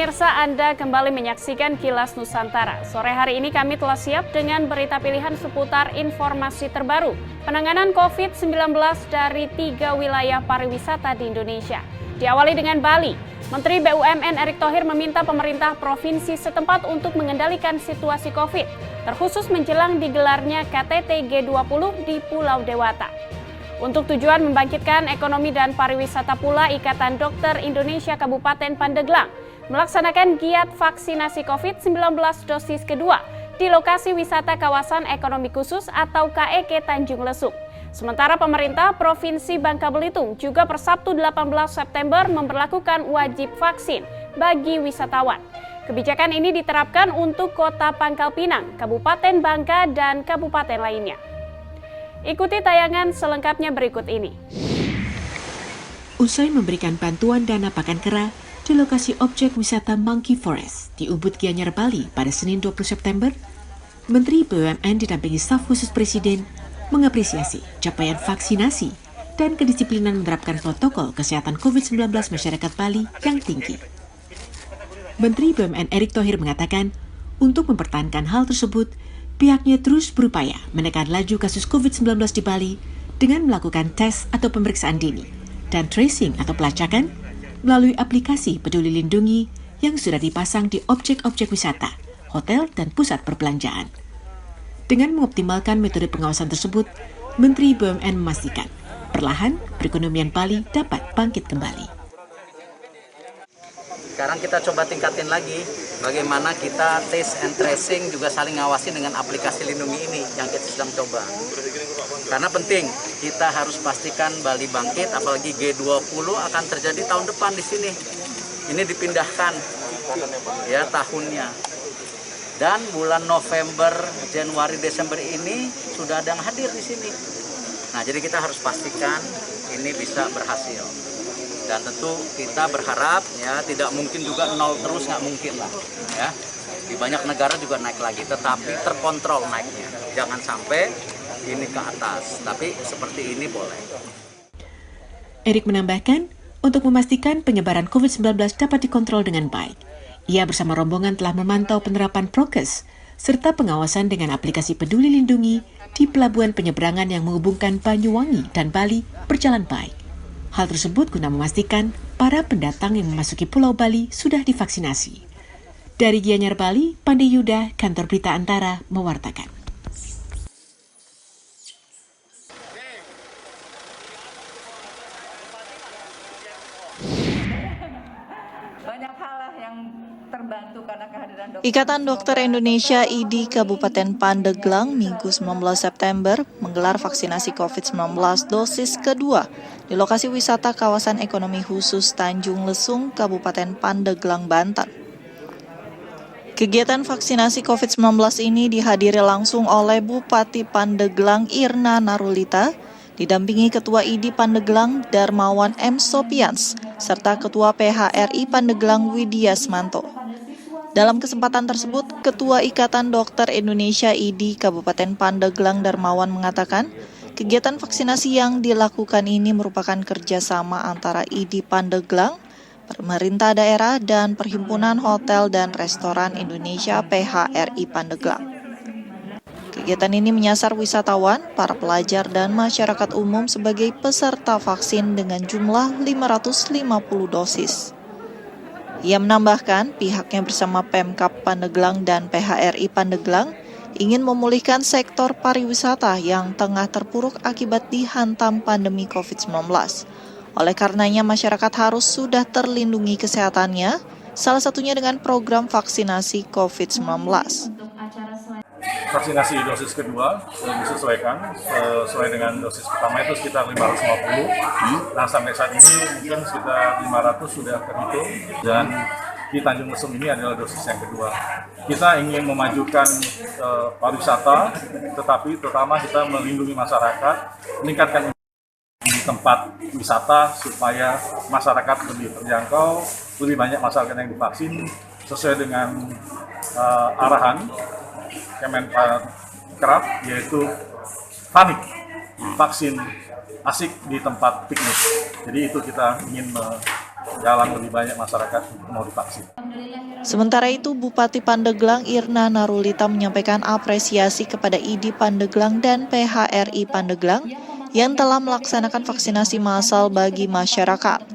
pemirsa, Anda kembali menyaksikan Kilas Nusantara. Sore hari ini kami telah siap dengan berita pilihan seputar informasi terbaru penanganan COVID-19 dari 3 wilayah pariwisata di Indonesia. Diawali dengan Bali, Menteri BUMN Erick Thohir meminta pemerintah provinsi setempat untuk mengendalikan situasi COVID, terkhusus menjelang digelarnya KTT G20 di Pulau Dewata. Untuk tujuan membangkitkan ekonomi dan pariwisata pula, Ikatan Dokter Indonesia Kabupaten Pandeglang melaksanakan giat vaksinasi COVID-19 dosis kedua di lokasi wisata kawasan ekonomi khusus atau KEK Tanjung Lesung. Sementara pemerintah Provinsi Bangka Belitung juga per Sabtu 18 September memberlakukan wajib vaksin bagi wisatawan. Kebijakan ini diterapkan untuk Kota Pangkal Pinang, Kabupaten Bangka, dan kabupaten lainnya. Ikuti tayangan selengkapnya berikut ini. Usai memberikan bantuan dana pakan kera di lokasi objek wisata Monkey Forest di Ubud Gianyar, Bali pada Senin 20 September, Menteri BUMN didampingi staf khusus Presiden mengapresiasi capaian vaksinasi dan kedisiplinan menerapkan protokol kesehatan COVID-19 masyarakat Bali yang tinggi. Menteri BUMN Erick Thohir mengatakan, untuk mempertahankan hal tersebut, pihaknya terus berupaya menekan laju kasus COVID-19 di Bali dengan melakukan tes atau pemeriksaan dini dan tracing atau pelacakan melalui aplikasi Peduli Lindungi yang sudah dipasang di objek-objek wisata, hotel, dan pusat perbelanjaan. Dengan mengoptimalkan metode pengawasan tersebut, Menteri BUMN memastikan perlahan perekonomian Bali dapat bangkit kembali. Sekarang kita coba tingkatin lagi bagaimana kita tes and tracing juga saling ngawasin dengan aplikasi Lindungi ini yang kita sedang coba. Karena penting, kita harus pastikan Bali bangkit, apalagi G20 akan terjadi tahun depan di sini. Ini dipindahkan ya tahunnya. Dan bulan November, Januari, Desember ini sudah ada yang hadir di sini. Nah, jadi kita harus pastikan ini bisa berhasil. Dan tentu kita berharap ya tidak mungkin juga nol terus, nggak mungkin lah ya. Di banyak negara juga naik lagi, tetapi terkontrol naiknya. Jangan sampai ini ke atas, tapi seperti ini boleh. Erick menambahkan, untuk memastikan penyebaran COVID-19 dapat dikontrol dengan baik, ia bersama rombongan telah memantau penerapan prokes serta pengawasan dengan aplikasi Peduli Lindungi di pelabuhan penyeberangan yang menghubungkan Banyuwangi dan Bali berjalan baik. Hal tersebut guna memastikan para pendatang yang memasuki Pulau Bali sudah divaksinasi. Dari Gianyar, Bali, Pandey Yuda, Kantor Berita Antara, mewartakan. Banyak hal yang terbantu karena kehadiran dokter. Ikatan Dokter Indonesia IDI Kabupaten Pandeglang Minggu 19 September menggelar vaksinasi COVID-19 dosis kedua di lokasi wisata kawasan ekonomi khusus Tanjung Lesung, Kabupaten Pandeglang, Banten. Kegiatan vaksinasi COVID-19 ini dihadiri langsung oleh Bupati Pandeglang Irna Narulita, didampingi Ketua IDI Pandeglang Darmawan M. Sopians, serta Ketua PHRI Pandeglang Widya Smanto. Dalam kesempatan tersebut, Ketua Ikatan Dokter Indonesia IDI Kabupaten Pandeglang Darmawan mengatakan, kegiatan vaksinasi yang dilakukan ini merupakan kerjasama antara IDI Pandeglang, pemerintah daerah, dan Perhimpunan Hotel dan Restoran Indonesia PHRI Pandeglang. Kegiatan ini menyasar wisatawan, para pelajar, dan masyarakat umum sebagai peserta vaksin dengan jumlah 550 dosis. Ia menambahkan, pihaknya bersama Pemkab Pandeglang dan PHRI Pandeglang ingin memulihkan sektor pariwisata yang tengah terpuruk akibat dihantam pandemi COVID-19. Oleh karenanya, masyarakat harus sudah terlindungi kesehatannya, salah satunya dengan program vaksinasi COVID-19. Vaksinasi dosis kedua disesuaikan sesuai dengan dosis pertama itu sekitar 550. Nah, sampai saat ini mungkin sekitar 500 sudah terhitung, dan di Tanjung Lesung ini adalah dosis yang kedua. Kita ingin memajukan pariwisata, tetapi terutama kita melindungi masyarakat, meningkatkan di tempat wisata supaya masyarakat lebih terjangkau, lebih banyak masyarakat yang divaksin sesuai dengan arahan Kemenparekraf, yaitu panik vaksin asik di tempat piknik. Jadi itu kita ingin menggalang lebih banyak masyarakat mau divaksin. Sementara itu, Bupati Pandeglang Irna Narulita menyampaikan apresiasi kepada ID Pandeglang dan PHRI Pandeglang yang telah melaksanakan vaksinasi massal bagi masyarakat.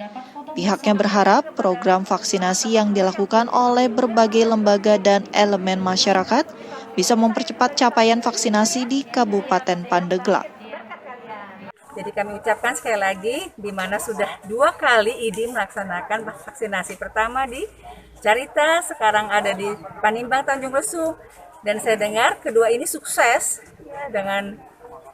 Pihaknya berharap program vaksinasi yang dilakukan oleh berbagai lembaga dan elemen masyarakat bisa mempercepat capaian vaksinasi di Kabupaten Pandeglang. Jadi kami ucapkan sekali lagi, di mana sudah 2 kali ID melaksanakan vaksinasi. Pertama di Carita, sekarang ada di Panimbang Tanjung Lesung. Dan saya dengar kedua ini sukses dengan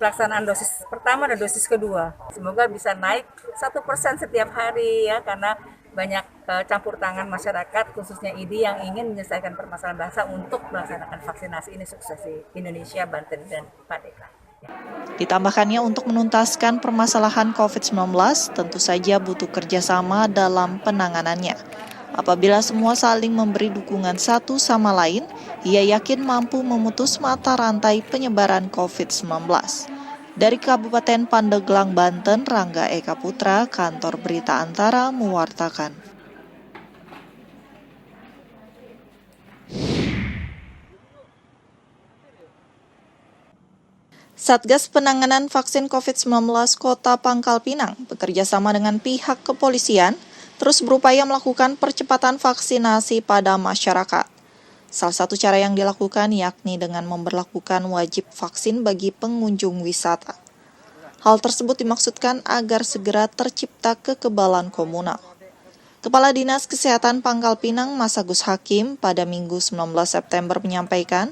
pelaksanaan dosis pertama dan dosis kedua. Semoga bisa naik 1% setiap hari ya, karena banyak campur tangan masyarakat, khususnya ID yang ingin menyelesaikan permasalahan bangsa untuk melaksanakan vaksinasi ini sukses di Indonesia, Banten, dan Pandeglang. Ditambahkannya untuk menuntaskan permasalahan COVID-19 tentu saja butuh kerjasama dalam penanganannya. Apabila semua saling memberi dukungan satu sama lain, ia yakin mampu memutus mata rantai penyebaran COVID-19. Dari Kabupaten Pandeglang, Banten, Rangga Eka Putra, Kantor Berita Antara mewartakan. Satgas Penanganan Vaksin COVID-19 Kota Pangkal Pinang bekerja sama dengan pihak kepolisian terus berupaya melakukan percepatan vaksinasi pada masyarakat. Salah satu cara yang dilakukan yakni dengan memberlakukan wajib vaksin bagi pengunjung wisata. Hal tersebut dimaksudkan agar segera tercipta kekebalan komunal. Kepala Dinas Kesehatan Pangkal Pinang, Mas Agus Hakim, pada Minggu 19 September menyampaikan,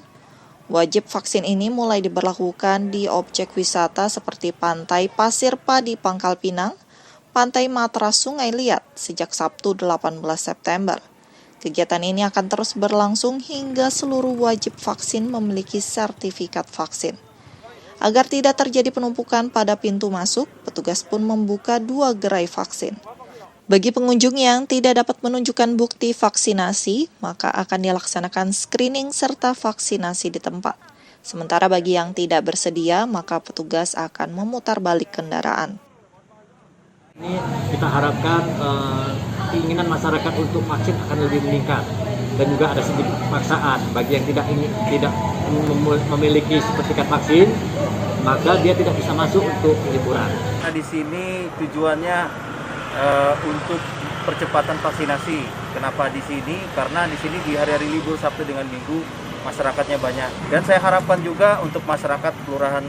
wajib vaksin ini mulai diberlakukan di objek wisata seperti Pantai Pasir Padi Pangkal Pinang, Pantai Matras Sungai Liat sejak Sabtu 18 September. Kegiatan ini akan terus berlangsung hingga seluruh wajib vaksin memiliki sertifikat vaksin. Agar tidak terjadi penumpukan pada pintu masuk, petugas pun membuka 2 gerai vaksin. Bagi pengunjung yang tidak dapat menunjukkan bukti vaksinasi, maka akan dilaksanakan screening serta vaksinasi di tempat. Sementara bagi yang tidak bersedia, maka petugas akan memutar balik kendaraan. Ini kita harapkan keinginan masyarakat untuk vaksin akan lebih meningkat dan juga ada sedikit paksaan bagi yang tidak memiliki sertifikat vaksin, maka dia tidak bisa masuk untuk liburan. Nah, di sini tujuannya untuk percepatan vaksinasi. Kenapa di sini? Karena di sini di hari-hari libur Sabtu dengan Minggu masyarakatnya banyak. Dan saya harapkan juga untuk masyarakat Kelurahan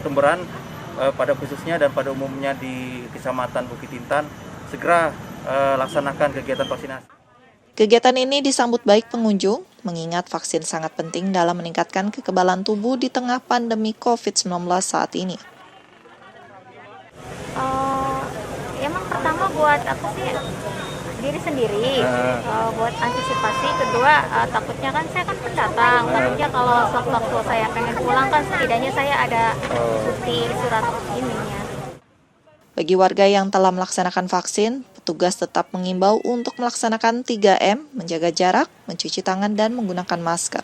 Temberan pada khususnya dan pada umumnya di Kecamatan Bukit Intan segera laksanakan kegiatan vaksinasi. Kegiatan ini disambut baik pengunjung, mengingat vaksin sangat penting dalam meningkatkan kekebalan tubuh di tengah pandemi COVID-19 saat ini. Emang pertama buat aku sih diri sendiri, buat antisipasi. Kedua, takutnya kan saya kan pendatang, takutnya kalau sewaktu saya pengen pulang kan setidaknya saya ada bukti surat ininya. Bagi warga yang telah melaksanakan vaksin, petugas tetap mengimbau untuk melaksanakan 3M, menjaga jarak, mencuci tangan, dan menggunakan masker.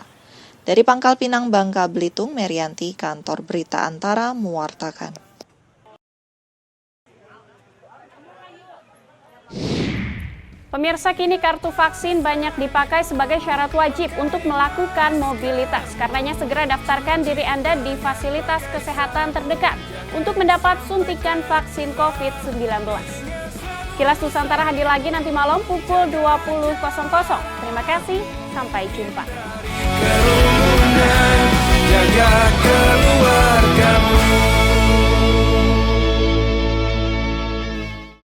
Dari Pangkal Pinang, Bangka Belitung, Merianti, Kantor Berita Antara mewartakan. Pemirsa, kini kartu vaksin banyak dipakai sebagai syarat wajib untuk melakukan mobilitas. Karenanya segera daftarkan diri Anda di fasilitas kesehatan terdekat untuk mendapat suntikan vaksin COVID-19. Kilas Nusantara hadir lagi nanti malam pukul 20.00. Terima kasih, sampai jumpa.